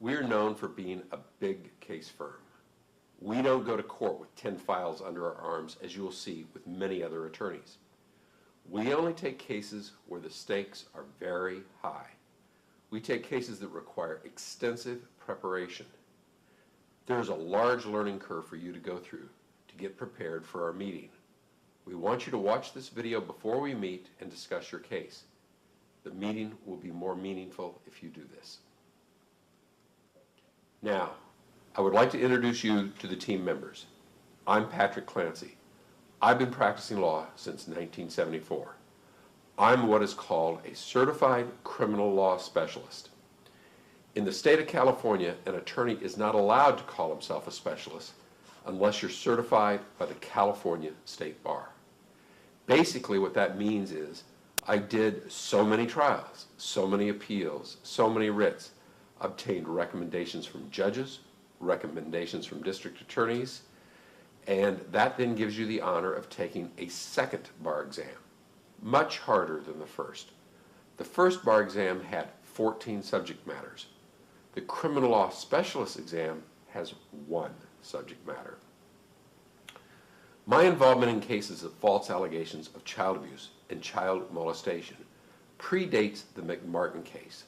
We're known for being a big case firm. We don't go to court with 10 files under our arms, as you will see with many other attorneys. We only take cases where the stakes are very high. We take cases that require extensive preparation. There is a large learning curve for you to go through to get prepared for our meeting. We want you to watch this video before we meet and discuss your case. The meeting will be more meaningful if you do this. Now, I would like to introduce you to the team members. I'm Patrick Clancy. I've been practicing law since 1974. I'm what is called a certified criminal law specialist. In the state of California, an attorney is not allowed to call himself a specialist unless you're certified by the California State Bar. Basically, what that means is I did so many trials, so many appeals, so many writs, obtained recommendations from judges, recommendations from district attorneys, and that then gives you the honor of taking a second bar exam, much harder than the first. The first bar exam had 14 subject matters. The criminal law specialist exam has 1 subject matter. My involvement in cases of false allegations of child abuse and child molestation predates the McMartin case,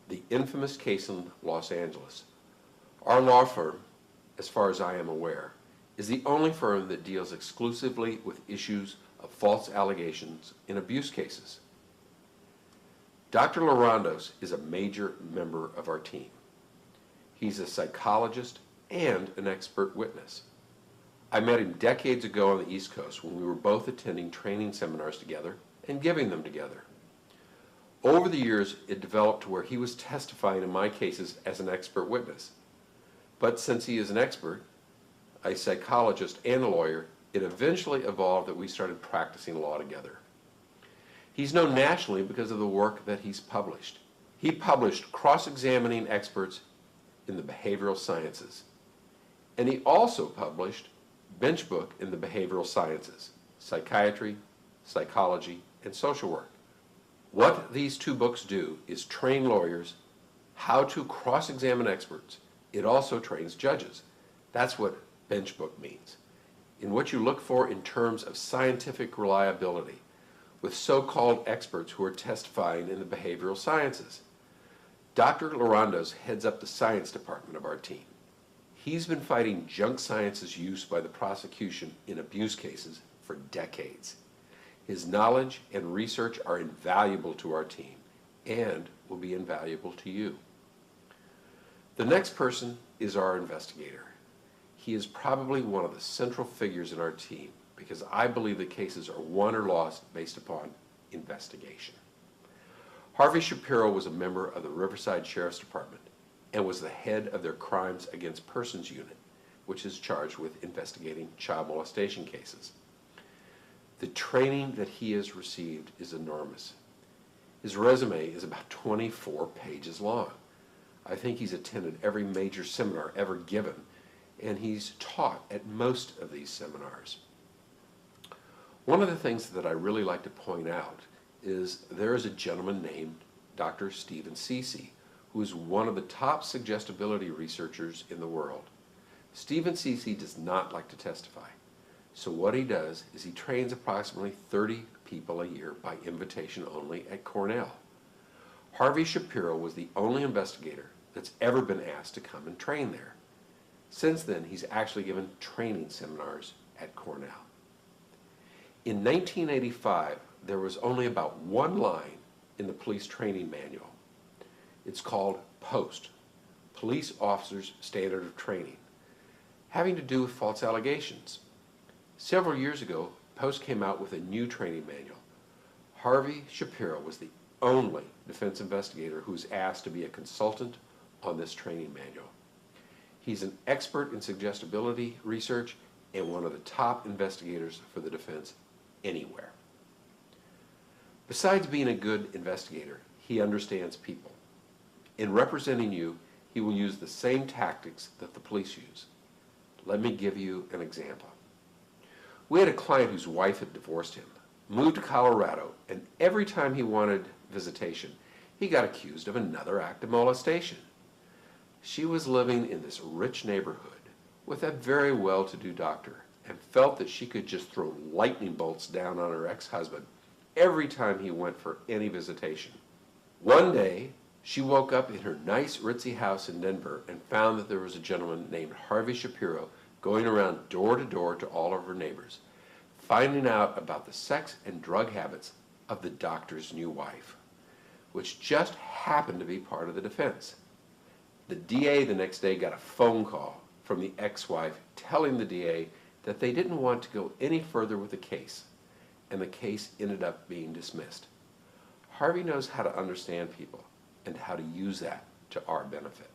the infamous case in Los Angeles. Our law firm, as far as I am aware, is the only firm that deals exclusively with issues of false allegations in abuse cases. Dr. Larandos is a major member of our team. He's a psychologist and an expert witness. I met him decades ago on the East Coast when we were both attending training seminars together and giving them together. Over the years, it developed to where he was testifying in my cases as an expert witness. But since he is an expert, a psychologist and a lawyer, it eventually evolved that we started practicing law together. He's known nationally because of the work that he's published. He published cross-examining experts in the behavioral sciences. And he also published bench book in the behavioral sciences, psychiatry, psychology, and social work. What these 2 books do is train lawyers how to cross-examine experts. It also trains judges. That's what bench book means. In what you look for in terms of scientific reliability with so-called experts who are testifying in the behavioral sciences. Dr. Larandos heads up the science department of our team. He's been fighting junk science's use by the prosecution in abuse cases for decades. His knowledge and research are invaluable to our team and will be invaluable to you. The next person is our investigator. He is probably one of the central figures in our team because I believe that cases are won or lost based upon investigation. Harvey Shapiro was a member of the Riverside Sheriff's Department and was the head of their Crimes Against Persons unit, which is charged with investigating child molestation cases. The training that he has received is enormous. His resume is about 24 pages long. I think he's attended every major seminar ever given, and he's taught at most of these seminars. One of the things that I really like to point out is there is a gentleman named Dr. Stephen Ceci, who is one of the top suggestibility researchers in the world. Stephen Ceci does not like to testify. So what he does is he trains approximately 30 people a year by invitation only at Cornell. Harvey Shapiro was the only investigator that's ever been asked to come and train there. Since then, he's actually given training seminars at Cornell. In 1985, there was only about 1 line in the police training manual. It's called POST, Police Officers Standard of Training, having to do with false allegations. Several years ago, POST came out with a new training manual. Harvey Shapiro was the only defense investigator who was asked to be a consultant on this training manual. He's an expert in suggestibility research and one of the top investigators for the defense anywhere. Besides being a good investigator, he understands people. In representing you, he will use the same tactics that the police use. Let me give you an example. We had a client whose wife had divorced him, moved to Colorado, and every time he wanted visitation, he got accused of another act of molestation. She was living in this rich neighborhood with a very well-to-do doctor and felt that she could just throw lightning bolts down on her ex-husband every time he went for any visitation. One day, she woke up in her nice ritzy house in Denver and found that there was a gentleman named Harvey Shapiro going around door to door to all of her neighbors, finding out about the sex and drug habits of the doctor's new wife, which just happened to be part of the defense. The DA the next day got a phone call from the ex-wife telling the DA that they didn't want to go any further with the case, and the case ended up being dismissed. Harvey knows how to understand people and how to use that to our benefit.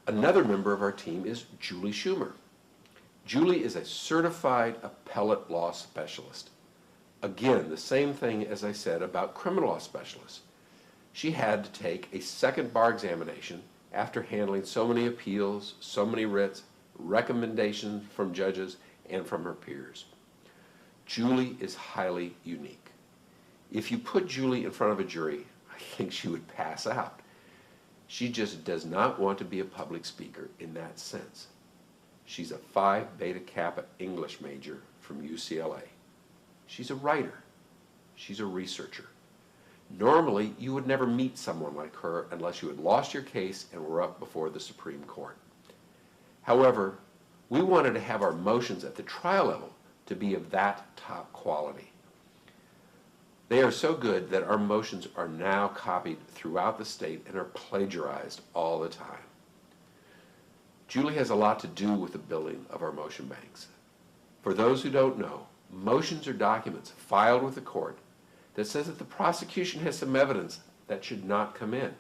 Another member of our team is Julie Schumer. Julie is a certified appellate law specialist. Again, the same thing as I said about criminal law specialists. She had to take a second bar examination after handling so many appeals, so many writs, recommendations from judges, and from her peers. Julie is highly unique. If you put Julie in front of a jury, I think she would pass out. She just does not want to be a public speaker in that sense. She's a Phi Beta Kappa English major from UCLA. She's a writer. She's a researcher. Normally, you would never meet someone like her unless you had lost your case and were up before the Supreme Court. However, we wanted to have our motions at the trial level to be of that top quality. They are so good that our motions are now copied throughout the state and are plagiarized all the time. Julie has a lot to do with the building of our motion banks. For those who don't know, motions are documents filed with the court that says that the prosecution has some evidence that should not come in,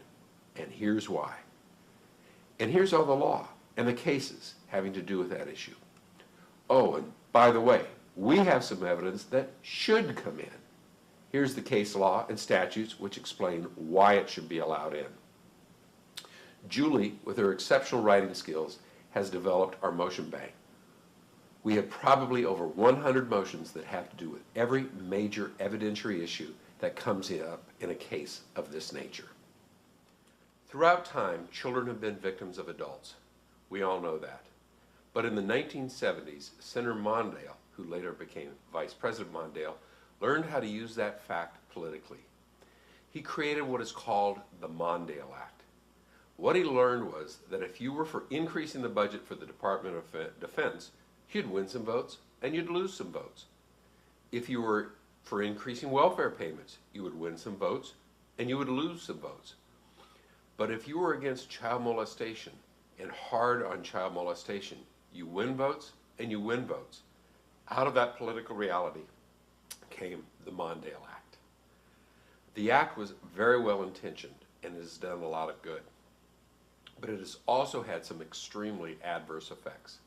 and here's why. And here's all the law and the cases having to do with that issue. Oh, and by the way, we have some evidence that should come in. Here's the case law and statutes which explain why it should be allowed in. Julie, with her exceptional writing skills, has developed our motion bank. We have probably over 100 motions that have to do with every major evidentiary issue that comes up in a case of this nature. Throughout time, children have been victims of adults. We all know that. But in the 1970s, Senator Mondale, who later became Vice President Mondale, learned how to use that fact politically. He created what is called the Mondale Act. What he learned was that if you were for increasing the budget for the Department of Defense, you'd win some votes and you'd lose some votes. If you were for increasing welfare payments, you would win some votes and you would lose some votes. But if you were against child molestation and hard on child molestation, you win votes and you win votes. Out of that political reality came the Mondale Act. The act was very well intentioned and has done a lot of good, but it has also had some extremely adverse effects.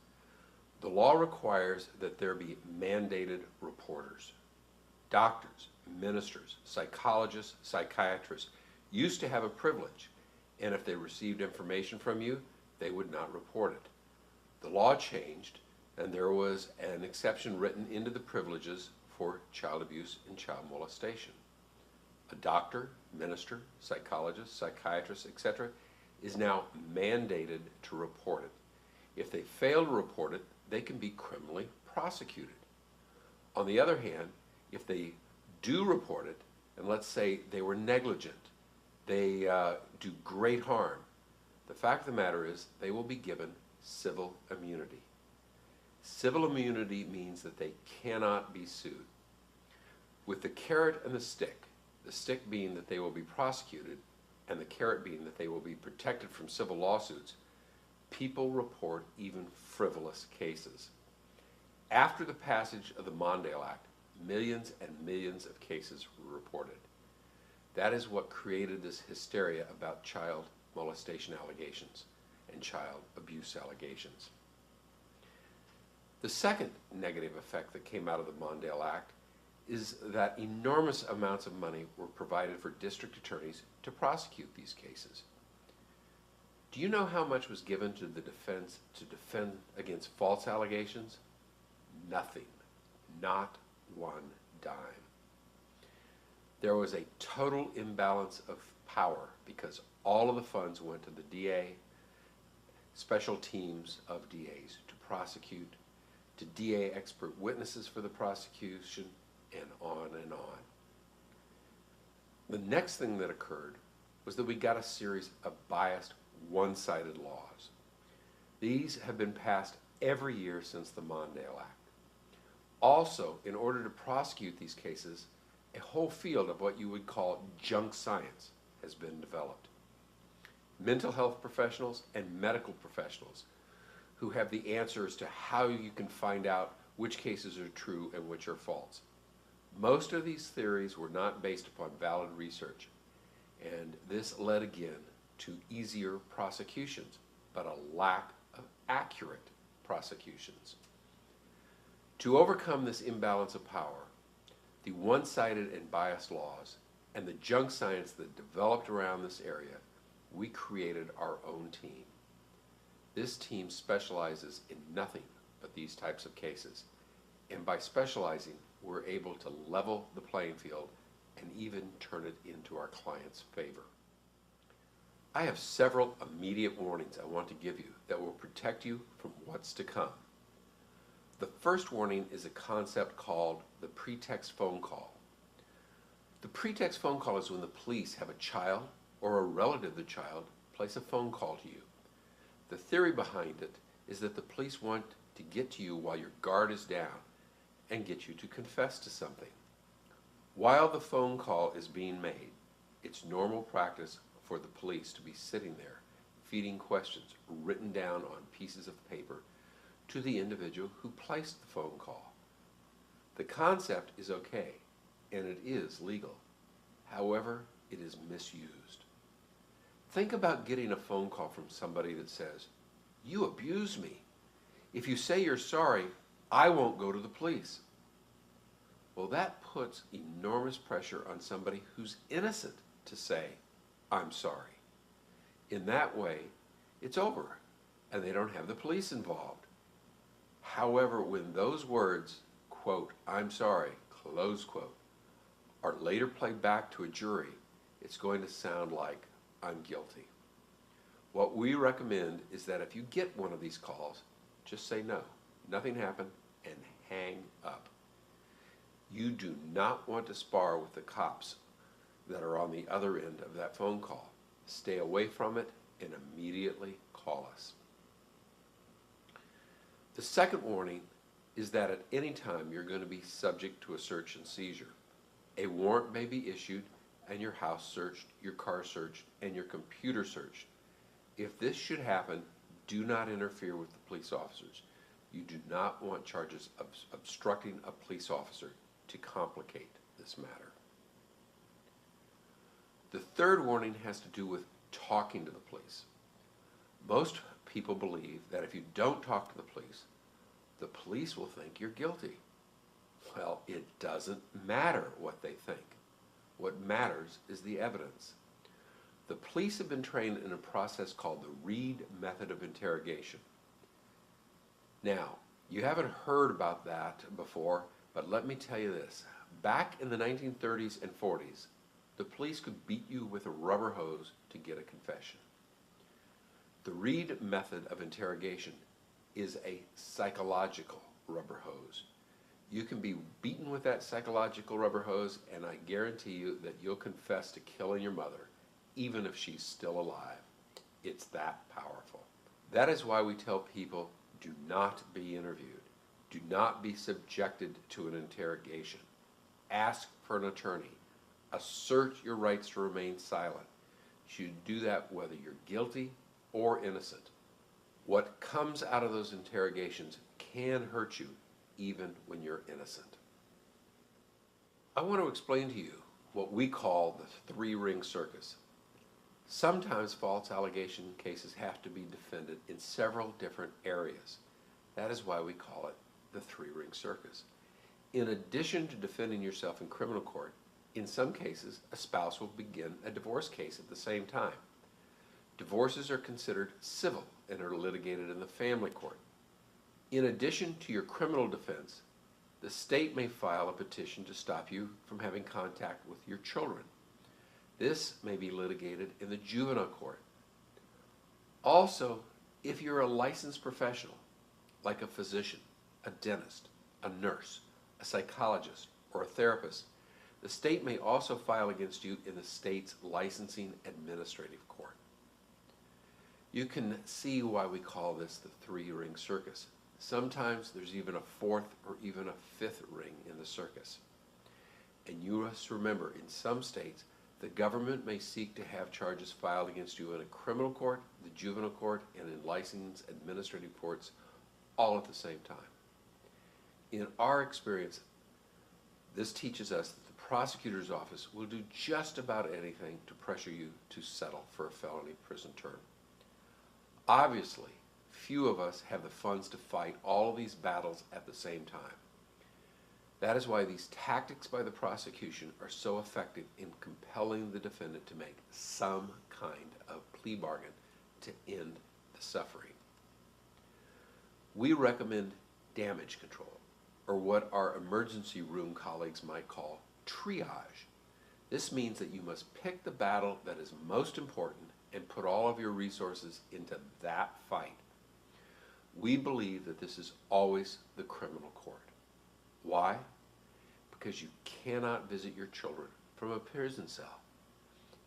The law requires that there be mandated reporters. Doctors, ministers, psychologists, psychiatrists used to have a privilege, and if they received information from you, they would not report it. The law changed, and there was an exception written into the privileges for child abuse and child molestation. A doctor, minister, psychologist, psychiatrist, etc., is now mandated to report it. If they fail to report it, they can be criminally prosecuted. On the other hand, if they do report it, and let's say they were negligent, they do great harm, the fact of the matter is they will be given civil immunity. Civil immunity means that they cannot be sued. With the carrot and the stick being that they will be prosecuted, and the carrot being that they will be protected from civil lawsuits, people report even frivolous cases. After the passage of the Mondale Act, millions and millions of cases were reported. That is what created this hysteria about child molestation allegations and child abuse allegations. The second negative effect that came out of the Mondale Act is that enormous amounts of money were provided for district attorneys to prosecute these cases. Do you know how much was given to the defense to defend against false allegations? Nothing. Not one dime. There was a total imbalance of power because all of the funds went to the DA, special teams of DAs to prosecute, to DA expert witnesses for the prosecution, and on and on. The next thing that occurred was that we got a series of biased, one-sided laws. These have been passed every year since the Mondale Act. Also, in order to prosecute these cases, a whole field of what you would call junk science has been developed. Mental health professionals and medical professionals who have the answers to how you can find out which cases are true and which are false. Most of these theories were not based upon valid research, and this led again to easier prosecutions, but a lack of accurate prosecutions. To overcome this imbalance of power, the one-sided and biased laws, and the junk science that developed around this area, we created our own team. This team specializes in nothing but these types of cases, and by specializing, we're able to level the playing field and even turn it into our client's favor. I have several immediate warnings I want to give you that will protect you from what's to come. The first warning is a concept called the pretext phone call. The pretext phone call is when the police have a child or a relative of the child place a phone call to you. The theory behind it is that the police want to get to you while your guard is down and get you to confess to something. While the phone call is being made, it's normal practice for the police to be sitting there feeding questions written down on pieces of paper to the individual who placed the phone call. The concept is okay, and it is legal. However, it is misused. Think about getting a phone call from somebody that says, "You abused me. If you say you're sorry, I won't go to the police." Well, that puts enormous pressure on somebody who's innocent to say, "I'm sorry." In that way, it's over, and they don't have the police involved. However, when those words, quote, "I'm sorry," close quote, are later played back to a jury, it's going to sound like, "I'm guilty." What we recommend is that if you get one of these calls, just say no, nothing happened, and hang up. You do not want to spar with the cops that are on the other end of that phone call. Stay away from it and immediately call us. The second warning is that at any time you're going to be subject to a search and seizure. A warrant may be issued and your house searched, your car searched, and your computer searched. If this should happen, do not interfere with the police officers. You do not want charges of obstructing a police officer to complicate this matter. The third warning has to do with talking to the police. Most people believe that if you don't talk to the police will think you're guilty. Well, it doesn't matter what they think. What matters is the evidence. The police have been trained in a process called the Reed method of interrogation. Now, you haven't heard about that before, but let me tell you this. Back in the 1930s and 40s, the police could beat you with a rubber hose to get a confession. The Reed method of interrogation is a psychological rubber hose. You can be beaten with that psychological rubber hose, and I guarantee you that you'll confess to killing your mother, even if she's still alive. It's that powerful. That is why we tell people, do not be interviewed. Do not be subjected to an interrogation. Ask for an attorney. Assert your rights to remain silent. You should do that whether you're guilty or innocent. What comes out of those interrogations can hurt you even when you're innocent. I want to explain to you what we call the three-ring circus. Sometimes false allegation cases have to be defended in several different areas. That is why we call it the three-ring circus. In addition to defending yourself in criminal court, in some cases, a spouse will begin a divorce case at the same time. Divorces are considered civil and are litigated in the family court. In addition to your criminal defense, the state may file a petition to stop you from having contact with your children. This may be litigated in the juvenile court. Also, if you're a licensed professional, like a physician, a dentist, a nurse, a psychologist, or a therapist, the state may also file against you in the state's licensing administrative court. You can see why we call this the three-ring circus. Sometimes there's even a fourth or even a fifth ring in the circus. And you must remember, in some states, the government may seek to have charges filed against you in a criminal court, the juvenile court, and in licensed administrative courts all at the same time. In our experience, this teaches us that the prosecutor's office will do just about anything to pressure you to settle for a felony prison term. Obviously, few of us have the funds to fight all of these battles at the same time. That is why these tactics by the prosecution are so effective in compelling the defendant to make some kind of plea bargain to end the suffering. We recommend damage control, or what our emergency room colleagues might call triage. This means that you must pick the battle that is most important and put all of your resources into that fight. We believe that this is always the criminal court. Why? Because you cannot visit your children from a prison cell.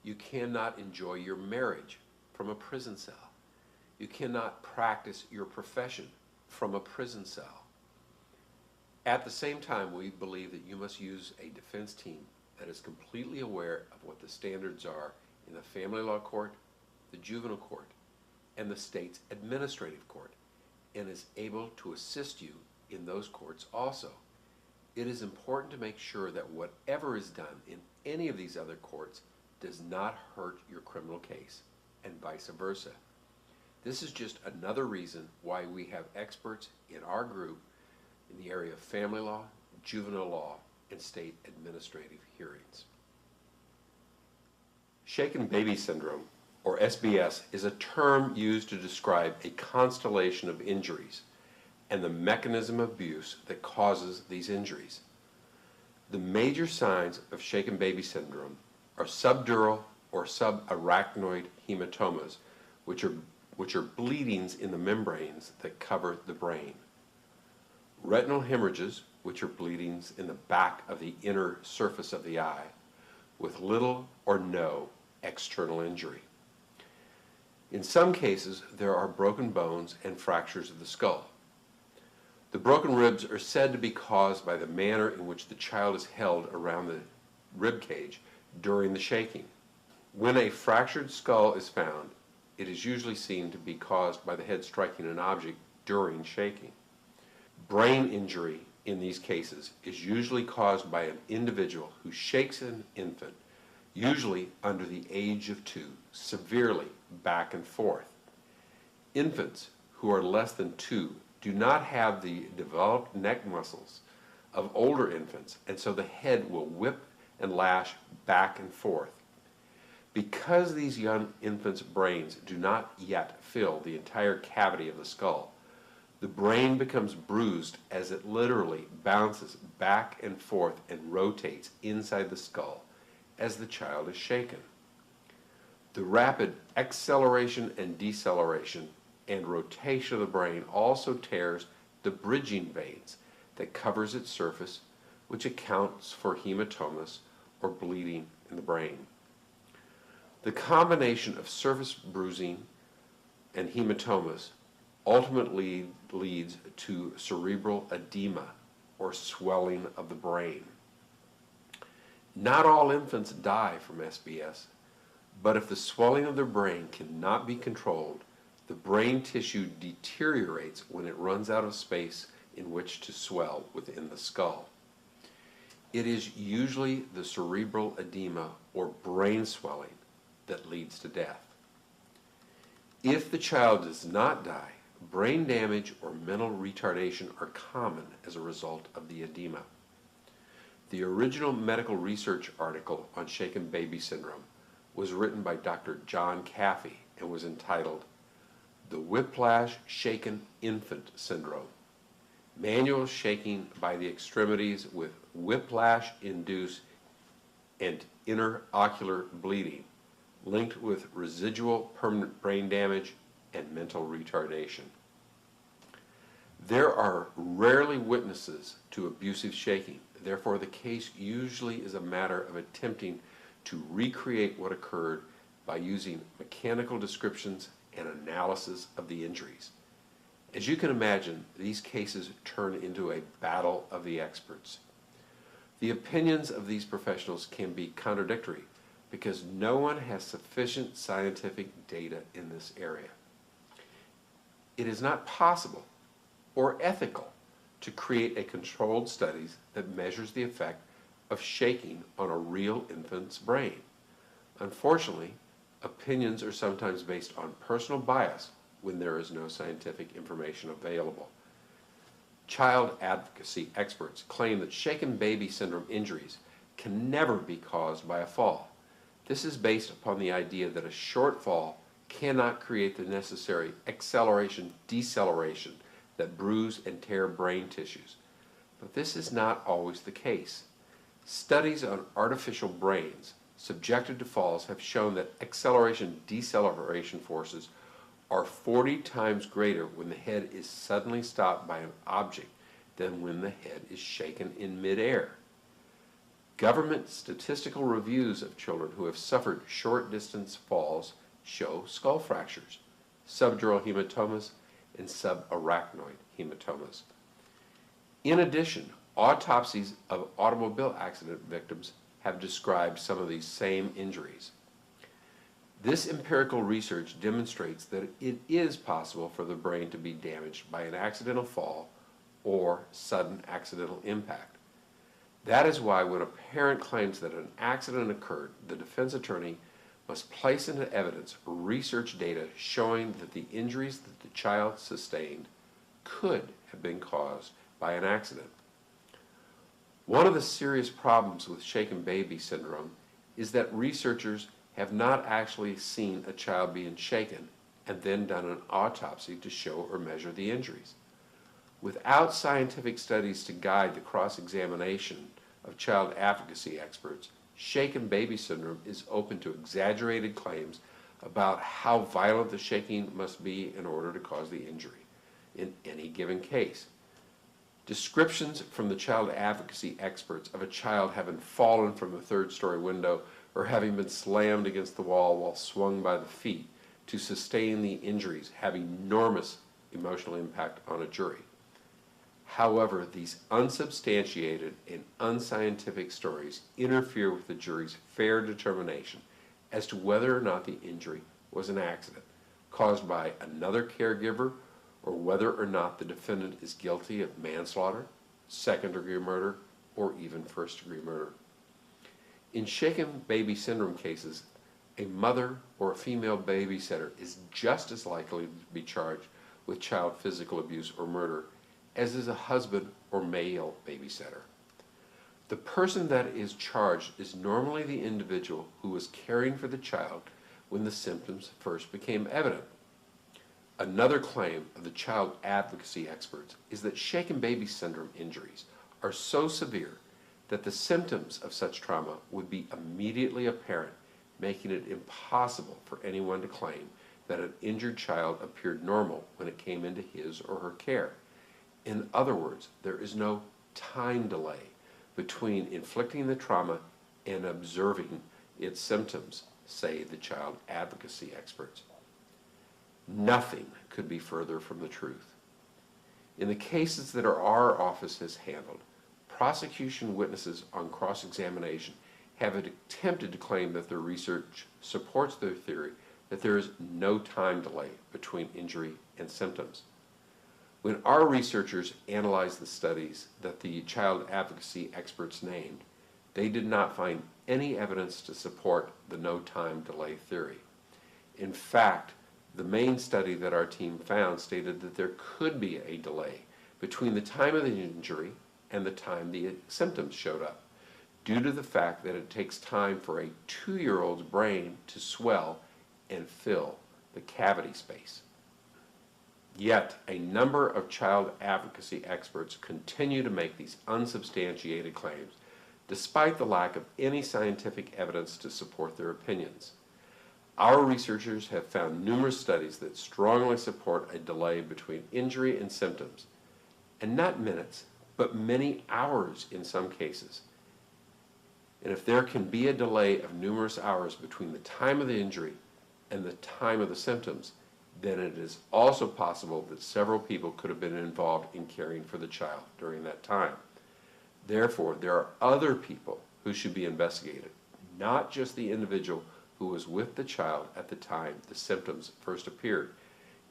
You cannot enjoy your marriage from a prison cell. You cannot practice your profession from a prison cell. At the same time, we believe that you must use a defense team that is completely aware of what the standards are in the family law court, the juvenile court, and the state's administrative court, and is able to assist you in those courts also. It is important to make sure that whatever is done in any of these other courts does not hurt your criminal case, and vice versa. This is just another reason why we have experts in our group in the area of family law, juvenile law, and state administrative hearings. Shaken baby syndrome, or SBS, is a term used to describe a constellation of injuries and the mechanism of abuse that causes these injuries. The major signs of shaken baby syndrome are subdural or subarachnoid hematomas, which are bleedings in the membranes that cover the brain. Retinal hemorrhages, which are bleedings in the back of the inner surface of the eye, with little or no external injury. In some cases, there are broken bones and fractures of the skull. The broken ribs are said to be caused by the manner in which the child is held around the rib cage during the shaking. When a fractured skull is found, it is usually seen to be caused by the head striking an object during shaking. Brain injury in these cases is usually caused by an individual who shakes an infant, usually under the age of 2, severely back and forth. Infants who are less than 2 do not have the developed neck muscles of older infants, and so the head will whip and lash back and forth. Because these young infants' brains do not yet fill the entire cavity of the skull, the brain becomes bruised as it literally bounces back and forth and rotates inside the skull as the child is shaken. The rapid acceleration and deceleration and rotation of the brain also tears the bridging veins that covers its surface, which accounts for hematomas or bleeding in the brain. The combination of surface bruising and hematomas ultimately leads to cerebral edema, or swelling of the brain. Not all infants die from SBS, but if the swelling of their brain cannot be controlled, the brain tissue deteriorates when it runs out of space in which to swell within the skull. It is usually the cerebral edema or brain swelling that leads to death. If the child does not die, brain damage or mental retardation are common as a result of the edema. The original medical research article on shaken baby syndrome was written by Dr. John Caffey and was entitled "The Whiplash Shaken Infant Syndrome: Manual Shaking by the Extremities with Whiplash-Induced and interocular bleeding linked with residual permanent brain damage and mental retardation. There are rarely witnesses to abusive shaking. Therefore, the case usually is a matter of attempting to recreate what occurred by using mechanical descriptions and analysis of the injuries. As you can imagine, these cases turn into a battle of the experts. The opinions of these professionals can be contradictory because no one has sufficient scientific data in this area. It is not possible or ethical to create a controlled study that measures the effect of shaking on a real infant's brain. Unfortunately, opinions are sometimes based on personal bias when there is no scientific information available. Child advocacy experts claim that shaken baby syndrome injuries can never be caused by a fall. This is based upon the idea that a short fall cannot create the necessary acceleration-deceleration that bruise and tear brain tissues. But this is not always the case. Studies on artificial brains subjected to falls have shown that acceleration-deceleration forces are 40 times greater when the head is suddenly stopped by an object than when the head is shaken in midair. Government statistical reviews of children who have suffered short-distance falls show skull fractures, subdural hematomas, and subarachnoid hematomas. In addition, autopsies of automobile accident victims have described some of these same injuries. This empirical research demonstrates that it is possible for the brain to be damaged by an accidental fall or sudden accidental impact. That is why when a parent claims that an accident occurred, the defense attorney must place into evidence research data showing that the injuries that the child sustained could have been caused by an accident. One of the serious problems with shaken baby syndrome is that researchers have not actually seen a child being shaken and then done an autopsy to show or measure the injuries. Without scientific studies to guide the cross-examination of child advocacy experts, shaken baby syndrome is open to exaggerated claims about how violent the shaking must be in order to cause the injury in any given case. Descriptions from the child advocacy experts of a child having fallen from a third-story window or having been slammed against the wall while swung by the feet to sustain the injuries have enormous emotional impact on a jury. However, these unsubstantiated and unscientific stories interfere with the jury's fair determination as to whether or not the injury was an accident caused by another caregiver or whether or not the defendant is guilty of manslaughter, second-degree murder, or even first-degree murder. In shaken baby syndrome cases, a mother or a female babysitter is just as likely to be charged with child physical abuse or murder as is a husband or male babysitter. The person that is charged is normally the individual who was caring for the child when the symptoms first became evident. Another claim of the child advocacy experts is that shaken baby syndrome injuries are so severe that the symptoms of such trauma would be immediately apparent, making it impossible for anyone to claim that an injured child appeared normal when it came into his or her care. In other words, there is no time delay between inflicting the trauma and observing its symptoms, say the child advocacy experts. Nothing could be further from the truth. In the cases that our office has handled, prosecution witnesses on cross-examination have attempted to claim that their research supports their theory that there is no time delay between injury and symptoms. When our researchers analyzed the studies that the child advocacy experts named, they did not find any evidence to support the no time delay theory. In fact, the main study that our team found stated that there could be a delay between the time of the injury and the time the symptoms showed up, due to the fact that it takes time for a 2-year-old's brain to swell and fill the cavity space. Yet, a number of child advocacy experts continue to make these unsubstantiated claims, despite the lack of any scientific evidence to support their opinions. Our researchers have found numerous studies that strongly support a delay between injury and symptoms, and not minutes, but many hours in some cases. And if there can be a delay of numerous hours between the time of the injury and the time of the symptoms, then it is also possible that several people could have been involved in caring for the child during that time. Therefore, there are other people who should be investigated, not just the individual who was with the child at the time the symptoms first appeared,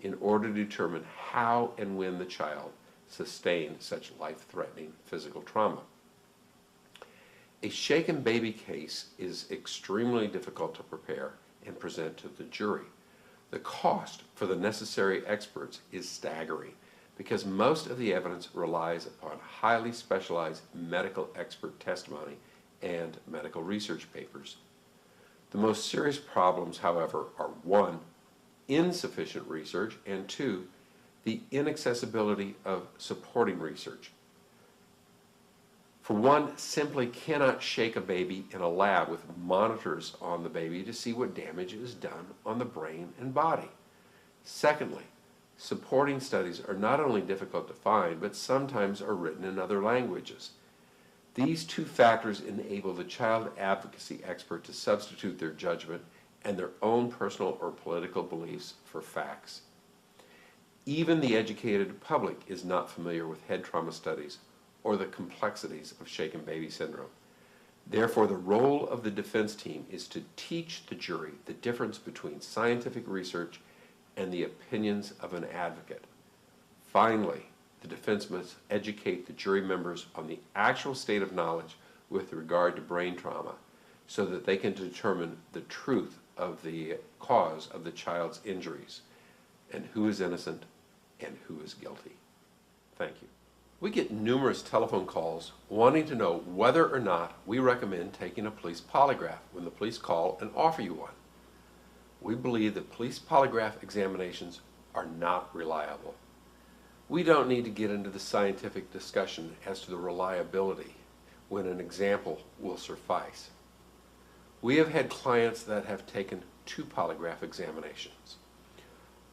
in order to determine how and when the child sustained such life-threatening physical trauma. A shaken baby case is extremely difficult to prepare and present to the jury. The cost for the necessary experts is staggering because most of the evidence relies upon highly specialized medical expert testimony and medical research papers. The most serious problems, however, are 1, insufficient research, and 2, the inaccessibility of supporting research. For one, simply cannot shake a baby in a lab with monitors on the baby to see what damage is done on the brain and body. Secondly, supporting studies are not only difficult to find, but sometimes are written in other languages. These 2 factors enable the child advocacy expert to substitute their judgment and their own personal or political beliefs for facts. Even the educated public is not familiar with head trauma studies or the complexities of shaken baby syndrome. Therefore, the role of the defense team is to teach the jury the difference between scientific research and the opinions of an advocate. Finally, the defense must educate the jury members on the actual state of knowledge with regard to brain trauma so that they can determine the truth of the cause of the child's injuries and who is innocent and who is guilty. Thank you. We get numerous telephone calls wanting to know whether or not we recommend taking a police polygraph when the police call and offer you one. We believe that police polygraph examinations are not reliable. We don't need to get into the scientific discussion as to the reliability when an example will suffice. We have had clients that have taken 2 polygraph examinations.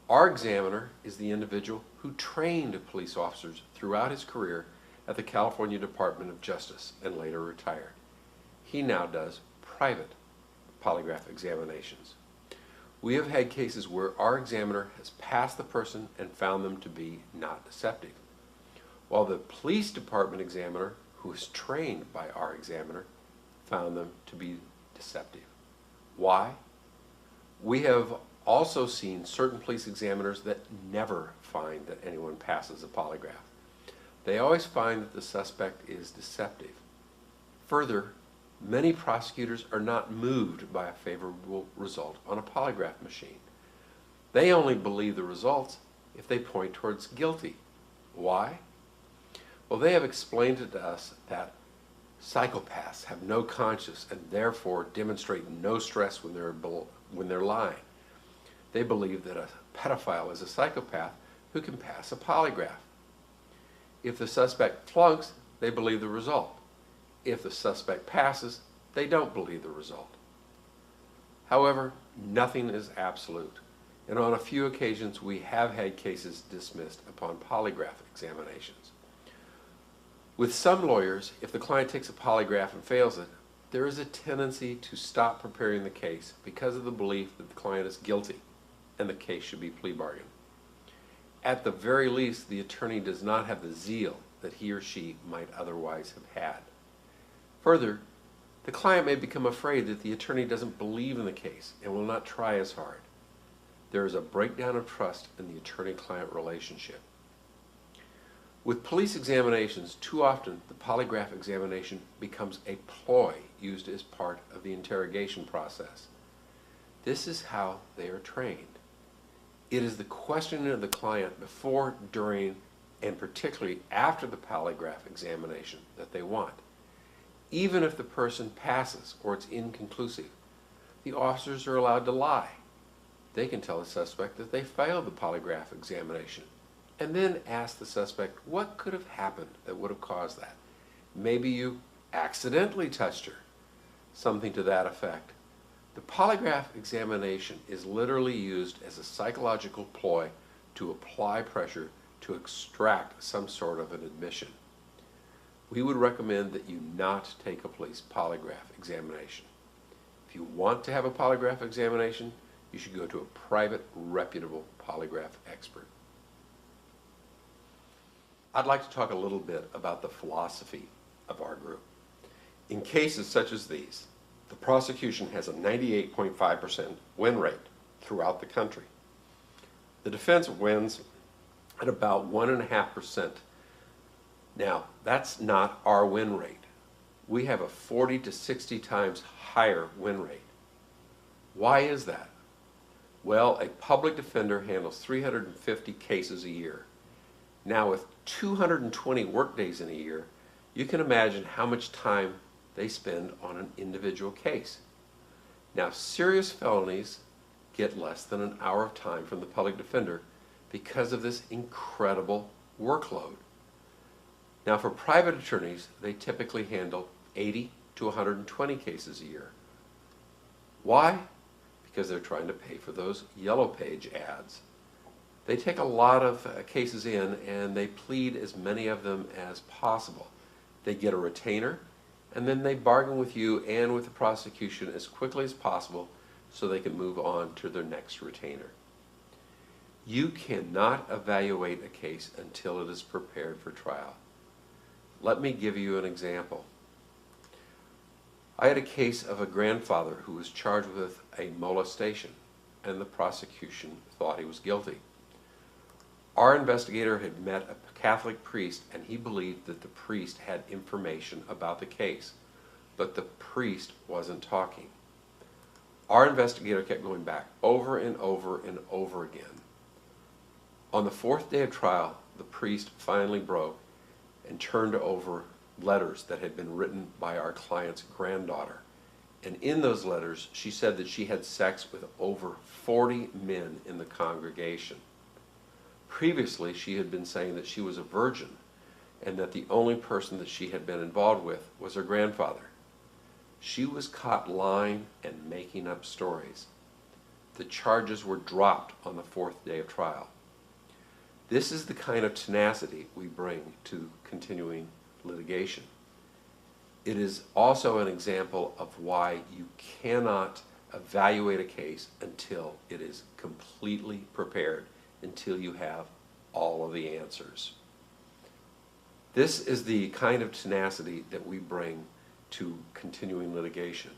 Our examiner is the individual who trained police officers throughout his career at the California Department of Justice and later retired. He now does private polygraph examinations. We have had cases where our examiner has passed the person and found them to be not deceptive, while the police department examiner, who is trained by our examiner, found them to be deceptive. Why? We have also seen certain police examiners that never find that anyone passes a polygraph. They always find that the suspect is deceptive. Further, many prosecutors are not moved by a favorable result on a polygraph machine. They only believe the results if they point towards guilty. Why? Well, they have explained it to us that psychopaths have no conscience and therefore demonstrate no stress when they're lying. They believe that a pedophile is a psychopath who can pass a polygraph. If the suspect flunks, they believe the result. If the suspect passes, they don't believe the result. However, nothing is absolute, and on a few occasions we have had cases dismissed upon polygraph examinations. With some lawyers, if the client takes a polygraph and fails it, there is a tendency to stop preparing the case because of the belief that the client is guilty and the case should be plea bargained. At the very least, the attorney does not have the zeal that he or she might otherwise have had. Further, the client may become afraid that the attorney doesn't believe in the case and will not try as hard. There is a breakdown of trust in the attorney-client relationship. With police examinations, too often the polygraph examination becomes a ploy used as part of the interrogation process. This is how they are trained. It is the questioning of the client before, during, and particularly after the polygraph examination that they want. Even if the person passes or it's inconclusive, the officers are allowed to lie. They can tell the suspect that they failed the polygraph examination and then ask the suspect what could have happened that would have caused that. Maybe you accidentally touched her, something to that effect. The polygraph examination is literally used as a psychological ploy to apply pressure to extract some sort of an admission. We would recommend that you not take a police polygraph examination. If you want to have a polygraph examination, you should go to a private, reputable polygraph expert. I'd like to talk a little bit about the philosophy of our group. In cases such as these, the prosecution has a 98.5% win rate throughout the country. The defense wins at about 1.5%. Now, that's not our win rate. We have a 40 to 60 times higher win rate. Why is that? Well, a public defender handles 350 cases a year. Now, with 220 workdays in a year, you can imagine how much time they spend on an individual case. Now, serious felonies get less than an hour of time from the public defender because of this incredible workload. Now, for private attorneys, they typically handle 80 to 120 cases a year. Why? Because they're trying to pay for those yellow page ads. They take a lot of cases in and they plead as many of them as possible. They get a retainer and then they bargain with you and with the prosecution as quickly as possible so they can move on to their next retainer. You cannot evaluate a case until it is prepared for trial. Let me give you an example. I had a case of a grandfather who was charged with a molestation, and the prosecution thought he was guilty. Our investigator had met a Catholic priest, and he believed that the priest had information about the case, but the priest wasn't talking. Our investigator kept going back over and over and over again. On the fourth day of trial, the priest finally broke and turned over letters that had been written by our client's granddaughter. And in those letters, she said that she had sex with over 40 men in the congregation. Previously, she had been saying that she was a virgin and that the only person that she had been involved with was her grandfather. She was caught lying and making up stories. The charges were dropped on the fourth day of trial. This is the kind of tenacity we bring to continuing litigation. It is also an example of why you cannot evaluate a case until it is completely prepared, until you have all of the answers. This is the kind of tenacity that we bring to continuing litigation.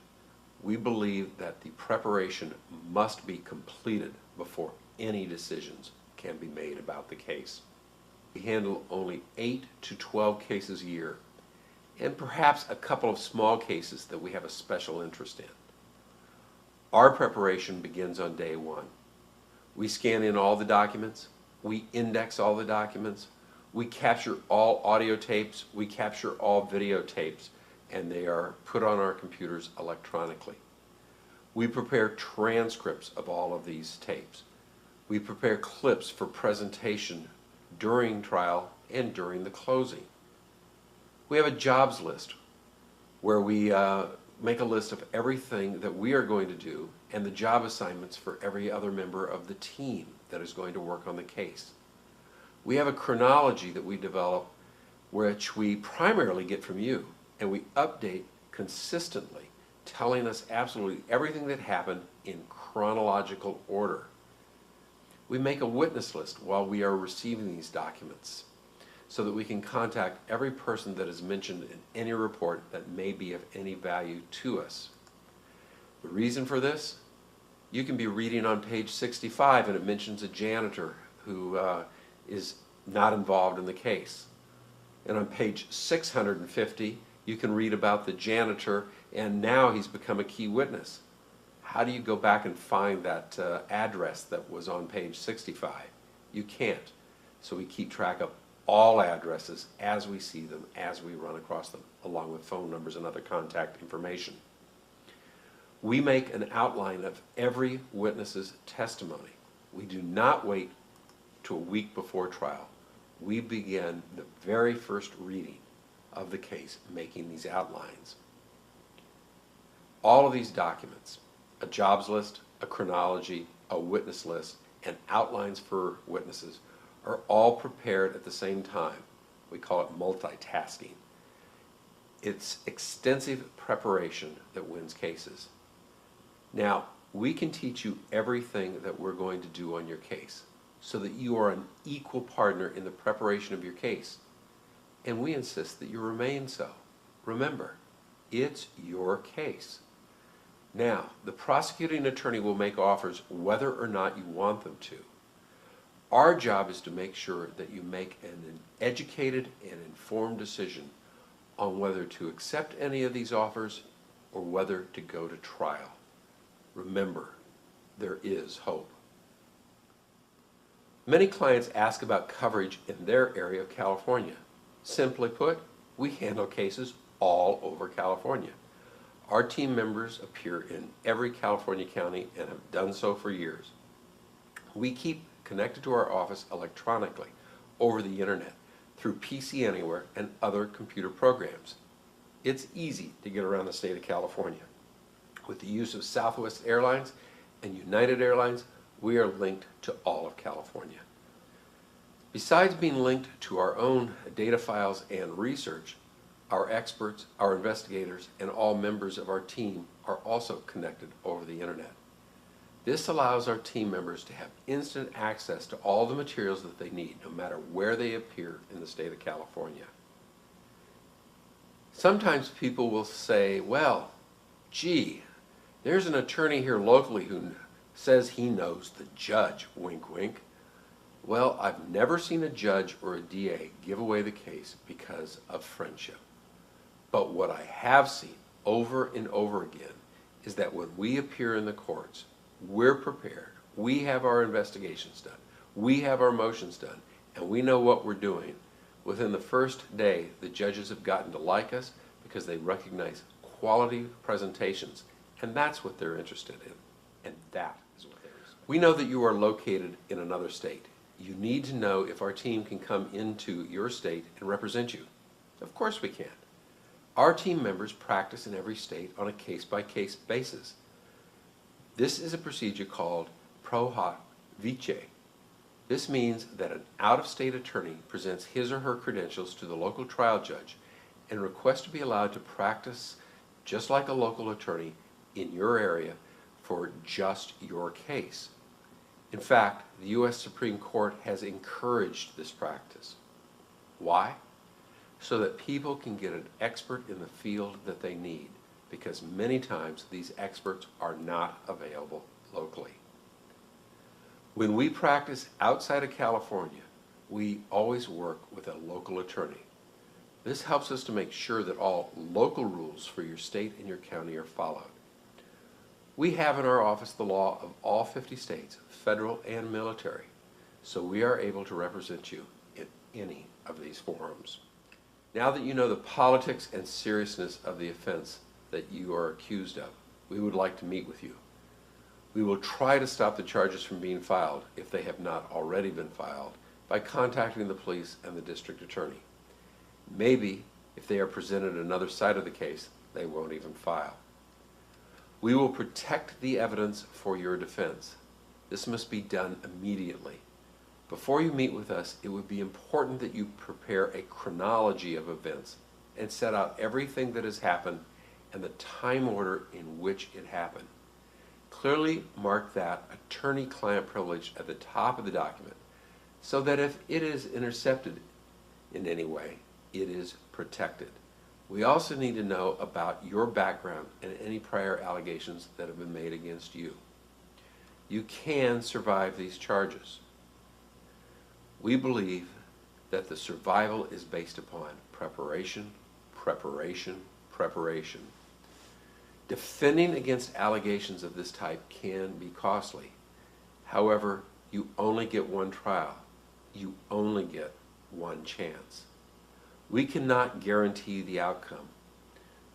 We believe that the preparation must be completed before any decisions can be made about the case. We handle only 8 to 12 cases a year, and perhaps a couple of small cases that we have a special interest in. Our preparation begins on day one. We scan in all the documents, we index all the documents, we capture all audio tapes, we capture all videotapes, and they are put on our computers electronically. We prepare transcripts of all of these tapes. We prepare clips for presentation during trial and during the closing. We have a jobs list where we make a list of everything that we are going to do and the job assignments for every other member of the team that is going to work on the case. We have a chronology that we develop, which we primarily get from you, and we update consistently, telling us absolutely everything that happened in chronological order. We make a witness list while we are receiving these documents so that we can contact every person that is mentioned in any report that may be of any value to us. The reason for this? You can be reading on page 65 and it mentions a janitor who is not involved in the case. And on page 650, you can read about the janitor and now he's become a key witness. How do you go back and find that address that was on page 65? You can't. So we keep track of all addresses as we see them, as we run across them, along with phone numbers and other contact information. We make an outline of every witness's testimony. We do not wait to a week before trial. We begin the very first reading of the case making these outlines. All of these documents, a jobs list, a chronology, a witness list, and outlines for witnesses, are all prepared at the same time. We call it multitasking. It's extensive preparation that wins cases. Now, we can teach you everything that we're going to do on your case so that you are an equal partner in the preparation of your case. And we insist that you remain so. Remember, it's your case. Now, the prosecuting attorney will make offers whether or not you want them to. Our job is to make sure that you make an educated and informed decision on whether to accept any of these offers or whether to go to trial. Remember, there is hope. Many clients ask about coverage in their area of California. Simply put, we handle cases all over California. Our team members appear in every California county and have done so for years. We keep connected to our office electronically over the internet through PC Anywhere and other computer programs. It's easy to get around the state of California. With the use of Southwest Airlines and United Airlines, we are linked to all of California. Besides being linked to our own data files and research, our experts, our investigators, and all members of our team are also connected over the internet. This allows our team members to have instant access to all the materials that they need, no matter where they appear in the state of California. Sometimes people will say, well, gee, there's an attorney here locally who says he knows the judge, wink wink. Well, I've never seen a judge or a DA give away the case because of friendship. But what I have seen over and over again is that when we appear in the courts, we're prepared, we have our investigations done, we have our motions done, and we know what we're doing. Within the first day, the judges have gotten to like us because they recognize quality presentations, and that's what they're interested in, and that is what they respect. We know that you are located in another state. You need to know if our team can come into your state and represent you. Of course we can. Our team members practice in every state on a case-by-case basis. This is a procedure called pro hac vice. This means that an out-of-state attorney presents his or her credentials to the local trial judge and requests to be allowed to practice just like a local attorney in your area for just your case. In fact, the U.S. Supreme Court has encouraged this practice. Why? So that people can get an expert in the field that they need, because many times these experts are not available locally. When we practice outside of California, we always work with a local attorney. This helps us to make sure that all local rules for your state and your county are followed. We have in our office the law of all 50 states, federal and military, so we are able to represent you in any of these forums. Now that you know the politics and seriousness of the offense that you are accused of, we would like to meet with you. We will try to stop the charges from being filed, if they have not already been filed, by contacting the police and the district attorney. Maybe, if they are presented another side of the case, they won't even file. We will protect the evidence for your defense. This must be done immediately. Before you meet with us, it would be important that you prepare a chronology of events and set out everything that has happened and the time order in which it happened. Clearly mark that attorney-client privilege at the top of the document so that if it is intercepted in any way, it is protected. We also need to know about your background and any prior allegations that have been made against you. You can survive these charges. We believe that the survival is based upon preparation, preparation, preparation. Defending against allegations of this type can be costly. However, you only get one trial. You only get one chance. We cannot guarantee the outcome.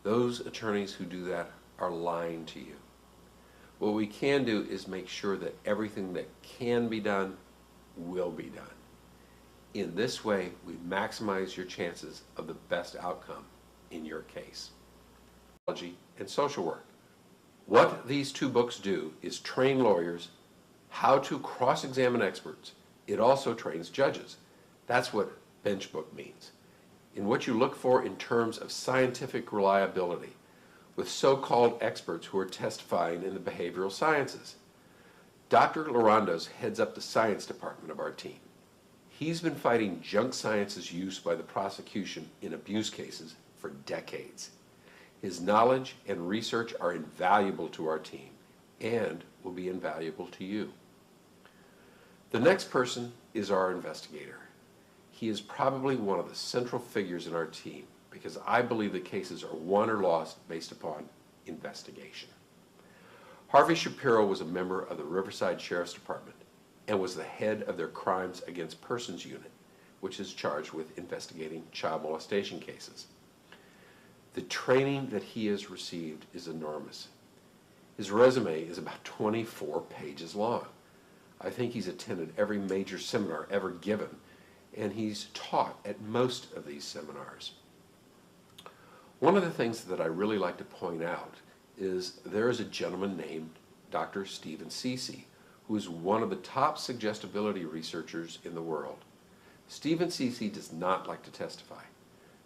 Those attorneys who do that are lying to you. What we can do is make sure that everything that can be done will be done. In this way, we maximize your chances of the best outcome in your case. And social work. What these two books do is train lawyers how to cross-examine experts. It also trains judges. That's what bench book means. In what you look for in terms of scientific reliability with so-called experts who are testifying in the behavioral sciences. Dr. Larandos heads up the science department of our team. He's been fighting junk science's use by the prosecution in abuse cases for decades. His knowledge and research are invaluable to our team and will be invaluable to you. The next person is our investigator. He is probably one of the central figures in our team because I believe the cases are won or lost based upon investigation. Harvey Shapiro was a member of the Riverside Sheriff's Department and was the head of their Crimes Against Persons unit, which is charged with investigating child molestation cases. The training that he has received is enormous. His resume is about 24 pages long. I think he's attended every major seminar ever given, and he's taught at most of these seminars. One of the things that I really like to point out is there is a gentleman named Dr. Stephen Ceci, who is one of the top suggestibility researchers in the world. Stephen Ceci does not like to testify.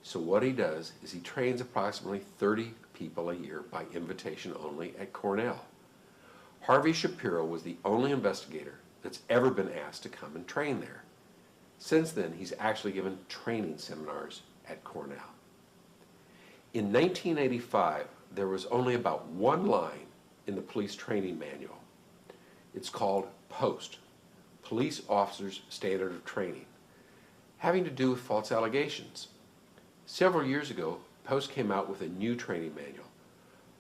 So what he does is he trains approximately 30 people a year by invitation only at Cornell. Harvey Shapiro was the only investigator that's ever been asked to come and train there. Since then, he's actually given training seminars at Cornell. In 1985, there was only about one line in the police training manual. It's called POST, Police Officers Standard of Training, having to do with false allegations. Several years ago, POST came out with a new training manual.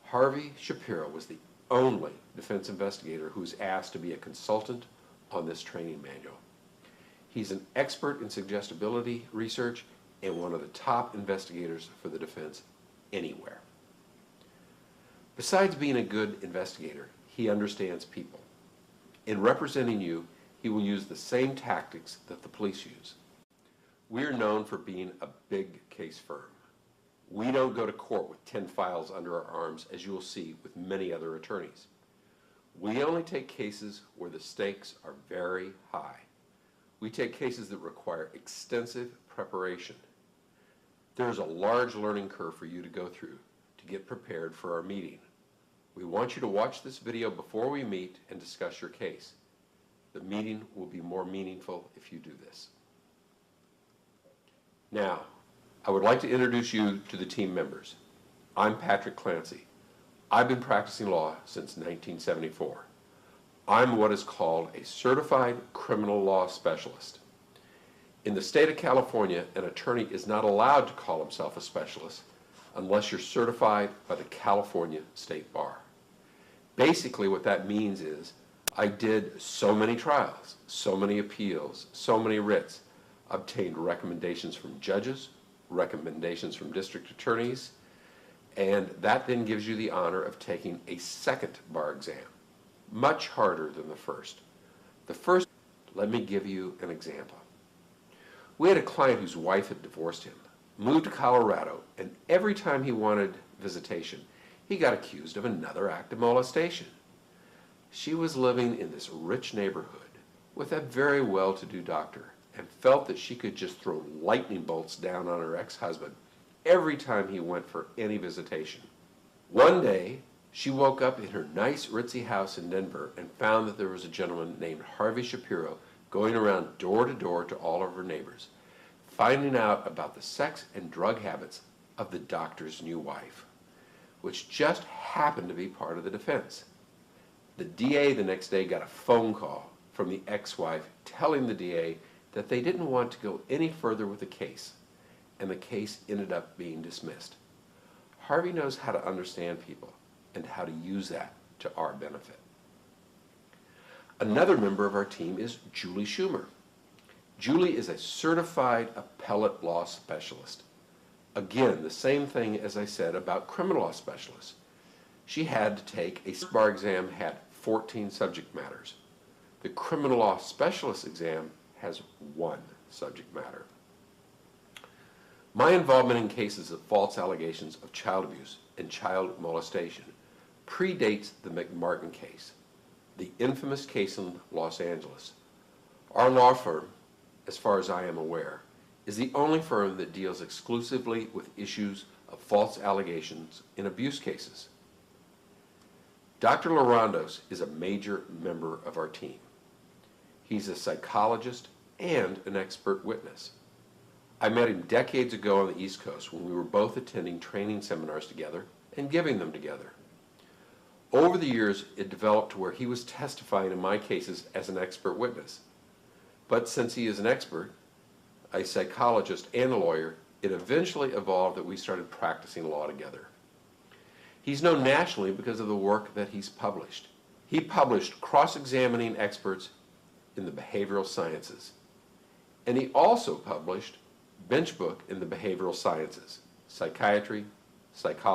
Harvey Shapiro was the only defense investigator who was asked to be a consultant on this training manual. He's an expert in suggestibility research and one of the top investigators for the defense anywhere. Besides being a good investigator, he understands people. In representing you, he will use the same tactics that the police use. We are known for being a big case firm. We don't go to court with 10 files under our arms, as you will see with many other attorneys. We only take cases where the stakes are very high. We take cases that require extensive preparation. There is a large learning curve for you to go through to get prepared for our meeting. We want you to watch this video before we meet and discuss your case. The meeting will be more meaningful if you do this. Now, I would like to introduce you to the team members. I'm Patrick Clancy. I've been practicing law since 1974. I'm what is called a certified criminal law specialist. In the state of California, an attorney is not allowed to call himself a specialist unless you're certified by the California State Bar. Basically, what that means is I did so many trials, so many appeals, so many writs, obtained recommendations from judges, recommendations from district attorneys, and that then gives you the honor of taking a second bar exam, much harder than the first. The first, let me give you an example. We had a client whose wife had divorced him, moved to Colorado, and every time he wanted visitation, he got accused of another act of molestation. She was living in this rich neighborhood with a very well-to-do doctor and felt that she could just throw lightning bolts down on her ex-husband every time he went for any visitation. One day, she woke up in her nice ritzy house in Denver and found that there was a gentleman named Harvey Shapiro going around door to door to all of her neighbors, finding out about the sex and drug habits of the doctor's new wife, which just happened to be part of the defense. The DA the next day got a phone call from the ex-wife telling the DA that they didn't want to go any further with the case, and the case ended up being dismissed. Harvey knows how to understand people and how to use that to our benefit. Another member of our team is Julie Schumer. Julie is a certified appellate law specialist. Again, the same thing as I said about criminal law specialists. She had to take a bar exam, had 14 subject matters. The criminal law specialist exam has 1. subject matter. My involvement in cases of false allegations of child abuse and child molestation predates the McMartin case, the infamous case in Los Angeles. Our law firm, as far as I am aware, is the only firm that deals exclusively with issues of false allegations in abuse cases. Dr. Larandos is a major member of our team. He's a psychologist and an expert witness. I met him decades ago on the East Coast when we were both attending training seminars together and giving them together. Over the years, it developed to where he was testifying in my cases as an expert witness. But since he is an expert, a psychologist and a lawyer, it eventually evolved that we started practicing law together. He's known nationally because of the work that he's published. He published cross-examining experts in the behavioral sciences. And he also published bench book in the behavioral sciences, psychiatry, psychology,